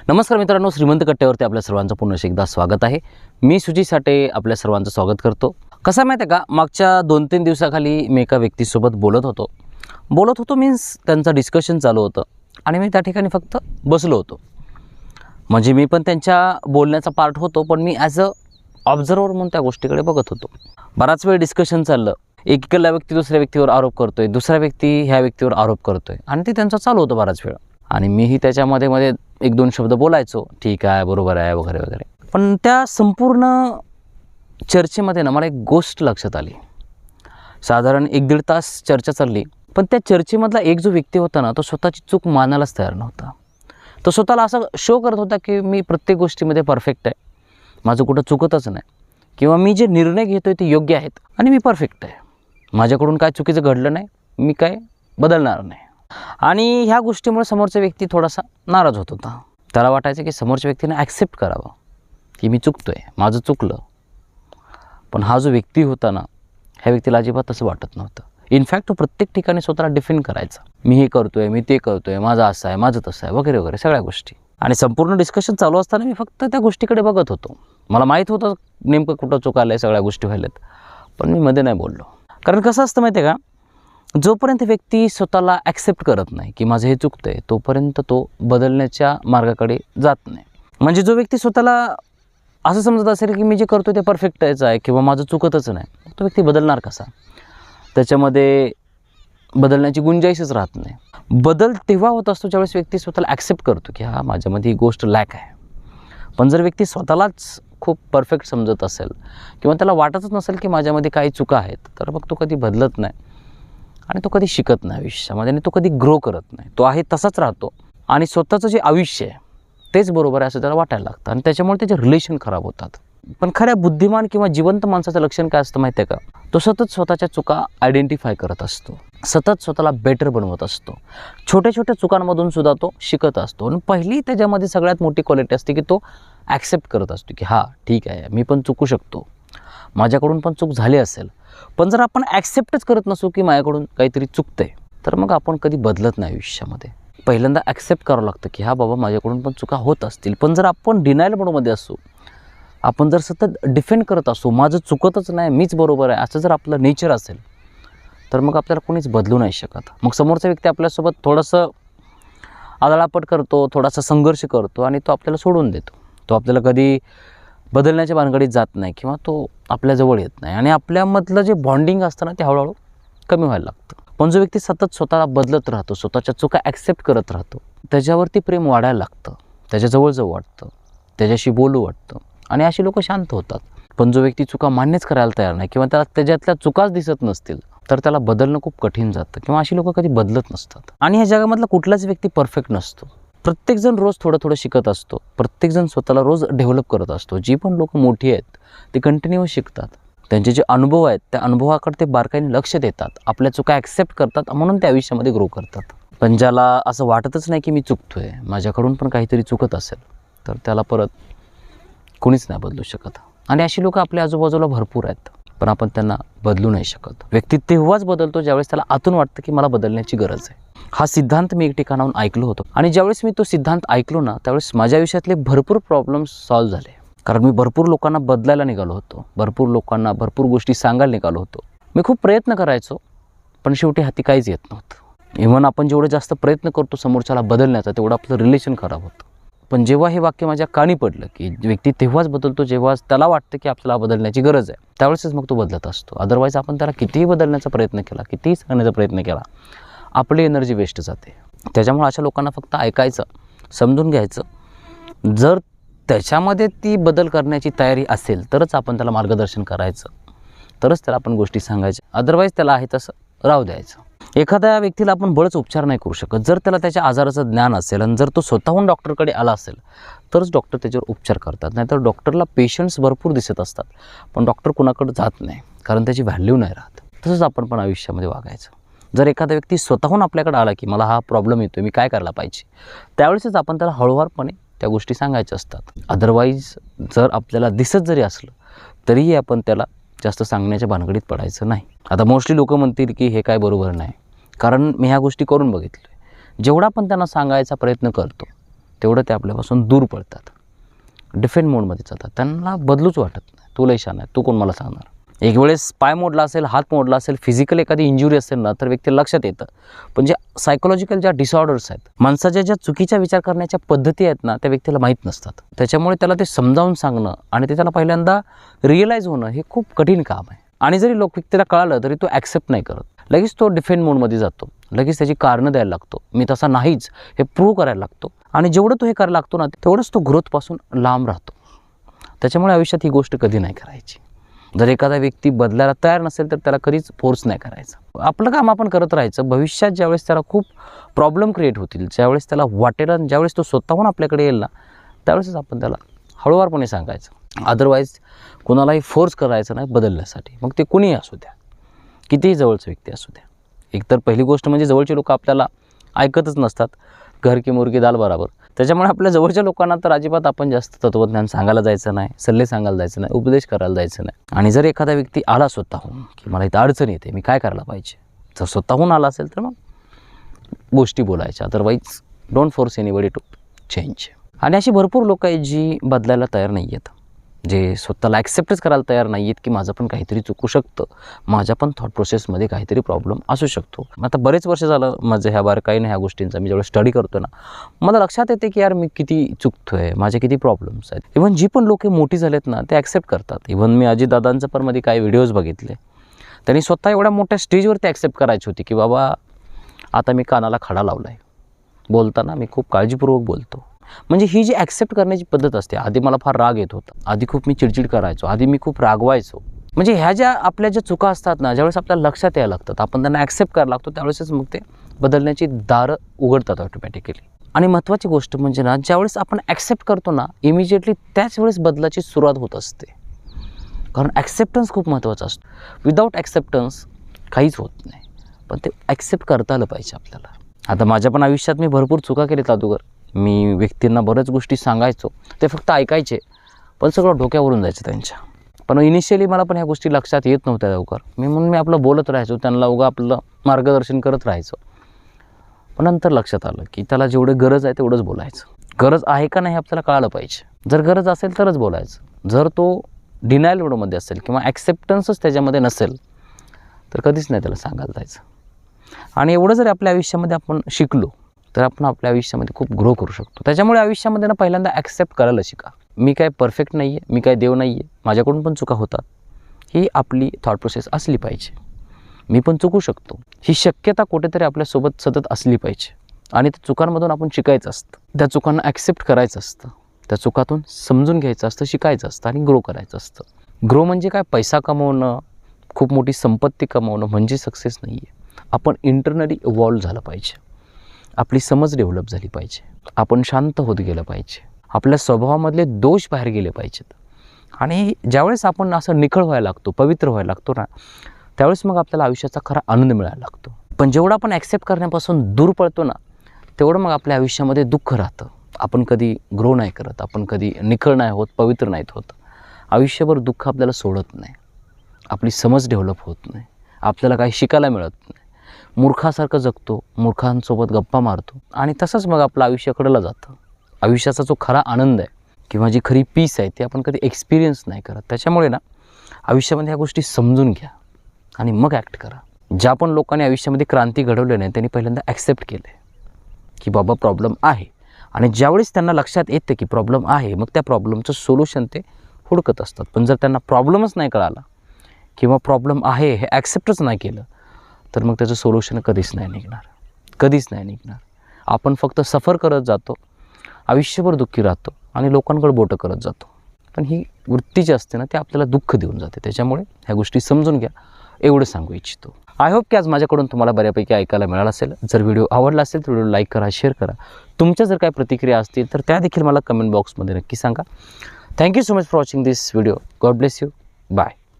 नमस्कार मित्रांनो, श्रीमंत कट्ट्यावरती आपल्या सर्वांचं पुन्हा एकदा स्वागत आहे। मी सुजित साठे आपल्या सर्वांचं स्वागत करतो। कसं माहिती आहे का, मागच्या 2-3 दिवसाखाली मी एका व्यक्तीसोबत बोलत होतो मीन्स त्यांचं डिस्कशन चालू होतं आणि मी त्या ठिकाणी फक्त बसलो होतो। म्हणजे मी पण त्यांच्या बोलण्याचा पार्ट होतो, पण मी ॲज अ ऑब्झर्वर म्हणून त्या गोष्टीकडे बघत होतो। बराच वेळ डिस्कशन चाललं, एकीकडला व्यक्ती दुसऱ्या व्यक्तीवर आरोप करतोय, दुसरा व्यक्ती ह्या व्यक्तीवर आरोप करतोय आणि ते त्यांचं चालू होतं बराच वेळ आणि मीही त्याच्यामध्ये 1-2 शब्द बोलायचो, ठीक आहे, बरोबर आहे वगैरे वगैरे। पण त्या संपूर्ण चर्चेमध्ये ना मला एक गोष्ट लक्षात आली। साधारण 1-1.5 तास चर्चा चालली, पण त्या चर्चेमधला एक जो व्यक्ती होता ना, तो स्वतःची चूक मानायलाच तयार नव्हता। तो स्वतःला असं शो करत होता की मी प्रत्येक गोष्टीमध्ये परफेक्ट आहे, माझं कुठं चुकतच नाही, किंवा मी जे निर्णय घेतोय ते योग्य आहेत आणि मी परफेक्ट आहे, माझ्याकडून काय चुकीचं घडलं नाही, मी काय बदलणार नाही। आणि ह्या गोष्टीमुळे समोरचा व्यक्ती थोडासा नाराज होत होता। त्याला वाटायचं की समोरच्या व्यक्तीने ॲक्सेप्ट करावं की मी चुकतोय, माझं चुकलं। पण हा जो व्यक्ती होता ना, ह्या व्यक्तीला अजिबात असं वाटत नव्हतं। इनफॅक्ट तो प्रत्येक ठिकाणी स्वतःला डिफेंड करायचा, मी हे करतोय, मी ते करतोय, माझं असं आहे, माझं तसं आहे वगैरे वगैरे सगळ्या गोष्टी। आणि संपूर्ण डिस्कशन चालू असताना मी फक्त त्या गोष्टीकडे बघत होतो। मला माहीत होतं नेमकं कुठं चुकालं आहे, सगळ्या गोष्टी व्हायल्यात, पण मी मध्ये नाही बोललो। कारण कसं असतं माहिती आहे का, जोपर्यंत व्यक्ती स्वतःला ॲक्सेप्ट करत नाही की माझं हे चुकतं आहे, तोपर्यंत तो बदलण्याच्या मार्गाकडे जात नाही। म्हणजे जो व्यक्ती स्वतःला असं समजत असेल की मी जे करतो ते परफेक्टच आहे किंवा माझं चुकतच नाही, तो व्यक्ती बदलणार कसा? त्याच्यामध्ये बदलण्याची गुंजाईशच राहत नाही। बदल तेव्हा होत असतो ज्यावेळेस व्यक्ती स्वतःला ॲक्सेप्ट करतो की हा माझ्यामध्ये ही गोष्ट लॅक आहे। पण जर व्यक्ती स्वतःलाच खूप परफेक्ट समजत असेल किंवा त्याला वाटतच नसेल की माझ्यामध्ये काही चुका आहेत, तर मग तो कधी बदलत नाही आणि तो कधी शिकत नाही आयुष्यामध्ये, आणि तो कधी ग्रो करत नाही। तो आहे तसाच राहतो आणि स्वतःचं जे आयुष्य आहे तेच बरोबर आहे असं त्याला वाटायला लागतं आणि त्याच्यामुळे त्याचे रिलेशन खराब होतात। पण खऱ्या बुद्धिमान किंवा जिवंत माणसाचं लक्षण काय असतं माहिती आहे का, तो सतत स्वतःच्या चुका आयडेंटिफाय करत असतो, सतत स्वतःला बेटर बनवत असतो, छोट्या छोट्या चुकांमधून सुद्धा तो शिकत असतो। आणि पहिली त्याच्यामध्ये सगळ्यात मोठी क्वालिटी असते की तो ॲक्सेप्ट करत असतो की हां ठीक आहे, मी पण चुकू शकतो, माझ्याकडून पण चूक झाली असेल। पण जर आपण ॲक्सेप्टच करत नसू की माझ्याकडून काहीतरी चुकतंय, तर मग आपण कधी बदलत नाही आयुष्यामध्ये। पहिल्यांदा ॲक्सेप्ट करावं लागतं की हां बाबा माझ्याकडून पण चुका होत असतील। पण जर आपण डिनायल मोडमध्ये असू, आपण जर सतत डिफेंड करत असू, माझं चुकतच नाही, मीच बरोबर आहे, असं जर आपलं नेचर असेल, तर मग आपल्याला कोणीच बदलू नाही शकत। मग समोरचा व्यक्ती आपल्यासोबत थोडंसं आदळापट करतो, थोडासा संघर्ष करतो आणि तो आपल्याला सोडून देतो। तो आपल्याला कधी बदलण्याच्या भानगडीत जात नाही किंवा तो आपल्याजवळ येत नाही आणि आपल्यामधलं जे बॉन्डिंग असतं ना, ते हळूहळू कमी व्हायला लागतं। पण जो व्यक्ती सतत स्वतःला बदलत राहतो, स्वतःच्या चुका ॲक्सेप्ट करत राहतो, त्याच्यावरती प्रेम वाढायला लागतं, त्याच्याजवळ जाऊ वाटतं, त्याच्याशी बोलू वाटतं आणि अशी लोक शांत होतात। पण जो व्यक्ती चुका मान्यच करायला तयार नाही किंवा त्याला त्याच्यातल्या चुकाच दिसत नसतील, तर त्याला बदलणं खूप कठीण जातं किंवा अशी लोक कधी बदलत नसतात। आणि ह्या जगामधला कुठलाच व्यक्ती परफेक्ट नसतो। प्रत्येकजण रोज थोडं शिकत असतो, प्रत्येकजण स्वतःला रोज डेव्हलप करत असतो। जी पण लोक मोठी आहेत ते कंटिन्यू शिकतात, त्यांचे जे अनुभव आहेत त्या अनुभवाकडे ते बारकाईने लक्ष देतात, आपल्या चुका ॲक्सेप्ट करतात, म्हणून ते आयुष्यामध्ये ग्रो करतात। पण ज्याला असं वाटतच नाही की मी चुकतोय, माझ्याकडून पण काहीतरी चुकत असेल, तर त्याला परत कोणीच नाही बदलू शकत। आणि अशी लोक आपल्या आजूबाजूला भरपूर आहेत, पण आपण त्यांना बदलू नाही शकत। व्यक्ती तेव्हाच बदलतो ज्यावेळेस त्याला आतून वाटतं की मला बदलण्याची गरज आहे। हा सिद्धांत मी एक ठिकाणाहून ऐकलो होतो आणि ज्यावेळेस मी तो सिद्धांत ऐकलो ना, त्यावेळेस माझ्या आयुष्यातले भरपूर प्रॉब्लेम्स सॉल्व्ह झाले। कारण मी भरपूर लोकांना बदलायला निघालो होतो, भरपूर लोकांना भरपूर गोष्टी सांगायला निघालो होतो। मी खूप प्रयत्न करायचो, पण शेवटी हाती काहीच येत नव्हतं। इव्हन आपण जेवढे जास्त प्रयत्न करतो समोरच्याला बदलण्याचा, तेवढं आपलं रिलेशन खराब होतं। पण जेव्हा हे वाक्य माझ्या कानी पडलं की व्यक्ती तेव्हाच बदलतो जेव्हा त्याला वाटतं की आपल्याला बदलण्याची गरज आहे, त्यावेळेसच मग तो बदलत असतो। अदरवाईज आपण त्याला कितीही बदलण्याचा प्रयत्न केला, कितीही सांगण्याचा प्रयत्न केला, आपली एनर्जी वेस्ट जाते। त्याच्यामुळे अशा लोकांना फक्त ऐकायचं, समजून घ्यायचं। जर त्याच्यामध्ये ती बदल करण्याची तयारी असेल तरच आपण त्याला मार्गदर्शन करायचं, तरच त्याला आपण गोष्टी सांगायच्या। अदरवाईज त्याला आहे तसं राहू द्यायचं। एखाद्या व्यक्तीला आपण बळच उपचार नाही करू शकत। जर त्याला त्याच्या आजाराचं ज्ञान असेल आणि जर तो स्वतःहून डॉक्टरकडे आला असेल, तरच डॉक्टर त्याच्यावर उपचार करतात। नाहीतर डॉक्टरला पेशंट्स भरपूर दिसत असतात, पण डॉक्टर कुणाकडे जात नाही, कारण त्याची व्हॅल्यू नाही राहत। तसंच आपण पण आयुष्यामध्ये वागायचं। जर एखादा व्यक्ती स्वतःहून आपल्याकडे आला की मला हा प्रॉब्लेम येतो, मी काय करायला पाहिजे, त्यावेळेसच आपण त्याला हळूवारपणे त्या गोष्टी सांगायच्या असतात। अदरवाईज जर आपल्याला दिसत जरी असलं, तरीही आपण त्याला जास्त सांगण्याच्या भानगडीत पडायचं नाही। आता मोस्टली लोक म्हणतील की हे काय बरोबर नाही, कारण मी ह्या गोष्टी करून बघितलं। जेवढा पण त्यांना सांगायचा प्रयत्न करतो, तेवढं ते आपल्यापासून दूर पळतात, डिफेंड मोडमध्ये जातात. त्यांना बदलूच वाटत नाही. तू लय शान आहे, तू कोण मला सांगणार. एक वेळेस पाय मोडला असेल, हात मोडला असेल, फिजिकल एखादी इंजुरी असेल ना, तर व्यक्ती लक्षात येतं. पण जे सायकोलॉजिकल ज्या डिसऑर्डर्स आहेत, माणसाच्या ज्या चुकीच्या विचार करण्याच्या पद्धती आहेत ना, त्या व्यक्तीला माहीत नसतात. त्याच्यामुळे त्याला ते समजावून सांगणं आणि ते त्याला पहिल्यांदा रिअलाईज होणं हे खूप कठीण काम आहे. आणि जरी व्यक्तीला कळालं तरी तो ॲक्सेप्ट नाही करत. लगेच तो डिफेंड मोडमध्ये जातो, लगेच त्याची कारणं द्यायला लागतो. मी तसा नाहीच हे प्रूव्ह करायला लागतो. आणि जेवढं तो हे करायला लागतो ना, तेवढंच तो ग्रोथपासून लांब राहतो. त्याच्यामुळे आयुष्यात ही गोष्ट कधी नाही करायची. जर एखादा व्यक्ती बदलायला तयार नसेल तर त्याला कधीच फोर्स नाही करायचं. आपलं काम आपण करत राहायचं. भविष्यात ज्यावेळेस त्याला खूप प्रॉब्लेम क्रिएट होतील, ज्यावेळेस त्याला वाटेल आणि ज्यावेळेस तो स्वतःहून आपल्याकडे येईल ना, त्यावेळेसच आपण त्याला हळूवारपणे सांगायचं. अदरवाईज कुणालाही फोर्स करायचं नाही बदलण्यासाठी. मग ते कुणीही असू द्या, कितीही जवळचं व्यक्ती असू द्या. एकतर पहिली गोष्ट म्हणजे जवळचे लोक आपल्याला ऐकतच नसतात. घर की मुर्गी दाल बराबर. त्याच्यामुळे आपल्या जवळच्या लोकांना तर अजिबात आपण जास्त तत्त्वज्ञान सांगायला जायचं नाही, सल्ले सांगायला जायचं नाही, उपदेश करायला जायचं नाही. आणि जर एखादा व्यक्ती आला स्वतःहून की मला इथं अडचण येते, मी काय करायला पाहिजे, जर स्वतःहून आला असेल तर मग गोष्टी बोलायच्या. Otherwise don't force anybody to change. आणि अशी भरपूर लोक आहेत जी बदलायला तयार नाही आहेत, जे स्वतःला ॲक्सेप्टच करायला तयार नाही आहेत की माझं पण काहीतरी चुकू शकतं, माझ्या पण थॉट प्रोसेसमध्ये काहीतरी प्रॉब्लेम असू शकतो. आता बरेच वर्ष झालं माझं ह्या बारकाईने ह्या गोष्टींचा मी जेव्हा स्टडी करतो ना, मला लक्षात येते की यार मी किती चुकतो आहे, माझे किती प्रॉब्लेम्स आहेत. इव्हन जी पण लोक मोठी झालेत ना, ते ॲक्सेप्ट करतात. इव्हन मी अजितदादांचं पण मध्ये काही व्हिडिओज बघितले, त्यांनी स्वतः एवढ्या मोठ्या स्टेजवरती ॲक्सेप्ट करायची होती की बाबा आता मी कानाला खडा लावला आहे, बोलताना मी खूप काळजीपूर्वक बोलतो. म्हणजे ही जी ॲक्सेप्ट करण्याची पद्धत असते. आधी मला फार राग येत होता, आधी खूप मी चिडचिड करायचो, आधी मी खूप रागवायचो. म्हणजे ह्या ज्या आपल्या ज्या चुका असतात ना, ज्यावेळेस आपल्याला लक्षात यायला लागतात, आपण त्यांना ॲक्सेप्ट करायला लागतो, त्यावेळेसच मग ते बदलण्याची दारं उघडतात ऑटोमॅटिकली. आणि महत्त्वाची गोष्ट म्हणजे ना, ज्यावेळेस आपण ॲक्सेप्ट करतो ना, इमिजिएटली त्याच वेळेस बदलाची सुरुवात होत असते. कारण ॲक्सेप्टन्स खूप महत्त्वाचा असतो. विदाऊट ॲक्सेप्टन्स काहीच होत नाही. पण ते ॲक्सेप्ट करता आलं पाहिजे आपल्याला. आता माझ्या पण आयुष्यात मी भरपूर चुका केल्यात अगोदर. मी व्यक्तींना बऱ्याच गोष्टी सांगायचो, ते फक्त ऐकायचे, पण सगळं डोक्यावरून जायचं त्यांच्या. पण इनिशियली मला पण ह्या गोष्टी लक्षात येत नव्हत्या लवकर. म्हणून मी आपलं बोलत राहायचो, त्यांना उगा आपलं मार्गदर्शन करत राहायचो. पण नंतर लक्षात आलं की त्याला जेवढं गरज आहे तेवढंच बोलायचं. गरज आहे का नाही आपल्याला कळालं पाहिजे. जर गरज असेल तरच बोलायचं. जर तो डिनायल मोडमध्ये असेल किंवा ॲक्सेप्टन्सच त्याच्यामध्ये नसेल तर कधीच नाही त्याला सांगायला जायचं. आणि एवढं जर आपल्या आयुष्यामध्ये आपण शिकलो तर आपण आपल्या आयुष्यामध्ये खूप ग्रो करू शकतो. त्याच्यामुळे आयुष्यामध्ये ना पहिल्यांदा ॲक्सेप्ट करायला शिका. मी काय परफेक्ट नाही आहे, मी काय देव नाही आहे, माझ्याकडून पण चुका होतात, ही आपली थॉट प्रोसेस असली पाहिजे. मी पण चुकू शकतो, ही शक्यता कुठेतरी आपल्यासोबत सतत असली पाहिजे. आणि त्या चुकांमधून आपण शिकायचं असतं, त्या चुकांना ॲक्सेप्ट करायचं असतं, त्या चुकातून समजून घ्यायचं असतं, शिकायचं असतं आणि ग्रो करायचं असतं. ग्रो म्हणजे काय, पैसा कमवणं, खूप मोठी संपत्ती कमवणं म्हणजे सक्सेस नाही आहे. आपण इंटरनली इव्हॉल्व झालं पाहिजे, आपली समज डेव्हलप झाली पाहिजे, आपण शांत होत गेलं पाहिजे, आपल्या स्वभावामधले दोष बाहेर गेले पाहिजेत. आणि ज्यावेळेस आपण असं निखळ व्हायला लागतो, पवित्र व्हायला लागतो ना, त्यावेळेस मग आपल्याला आयुष्याचा खरा आनंद मिळायला लागतो. पण जेवढं आपण ॲक्सेप्ट करण्यापासून दूर पळतो ना, तेवढं मग आपल्या आयुष्यामध्ये दुःख राहतं. आपण कधी ग्रो नाही करत, आपण कधी निखळ नाही होत, पवित्र नाहीत होत. आयुष्यभर दुःख आपल्याला सोडत नाही, आपली समज डेव्हलप होत नाही, आपल्याला काही शिकायला मिळत नाही. मूर्खासारखं जगतो, मूर्खांसोबत गप्पा मारतो आणि तसंच मग आपलं आयुष्याकडलं जातं. आयुष्याचा जो खरा आनंद आहे किंवा जी खरी पीस आहे ती आपण कधी एक्सपिरियन्स नाही करत. त्याच्यामुळे ना आयुष्यामध्ये ह्या गोष्टी समजून घ्या आणि मग ॲक्ट करा. ज्या पण लोकांनी आयुष्यामध्ये क्रांती घडवली नाही त्यांनी पहिल्यांदा ॲक्सेप्ट केलं आहे की बाबा प्रॉब्लेम आहे. आणि ज्यावेळेस त्यांना लक्षात येतं की प्रॉब्लेम आहे, मग त्या प्रॉब्लेमचं सोल्युशन ते हुडकत असतात. पण जर त्यांना प्रॉब्लेमच नाही कळाला किंवा प्रॉब्लेम आहे हे ॲक्सेप्टच नाही केलं तर मग त्याचं सोल्युशन कधीच नाही निघणार, कधीच नाही निघणार. आपण फक्त सफर करत जातो, आयुष्यभर दुःखी राहतो आणि लोकांकडे बोटं करत जातो. पण ही वृत्ती जी असते ना ती आपल्याला दुःख देऊन जाते. त्याच्यामुळे ह्या गोष्टी समजून घ्या, एवढं सांगू इच्छितो. आय होप की आज माझ्याकडून तुम्हाला बऱ्यापैकी ऐकायला मिळालं असेल. जर व्हिडिओ आवडला असेल तर व्हिडिओ लाईक करा, शेअर करा. तुमच्या जर काही प्रतिक्रिया असतील तर त्या देखील मला कमेंट बॉक्समध्ये नक्की सांगा. Thank you so much for watching this video. God bless you. Bye.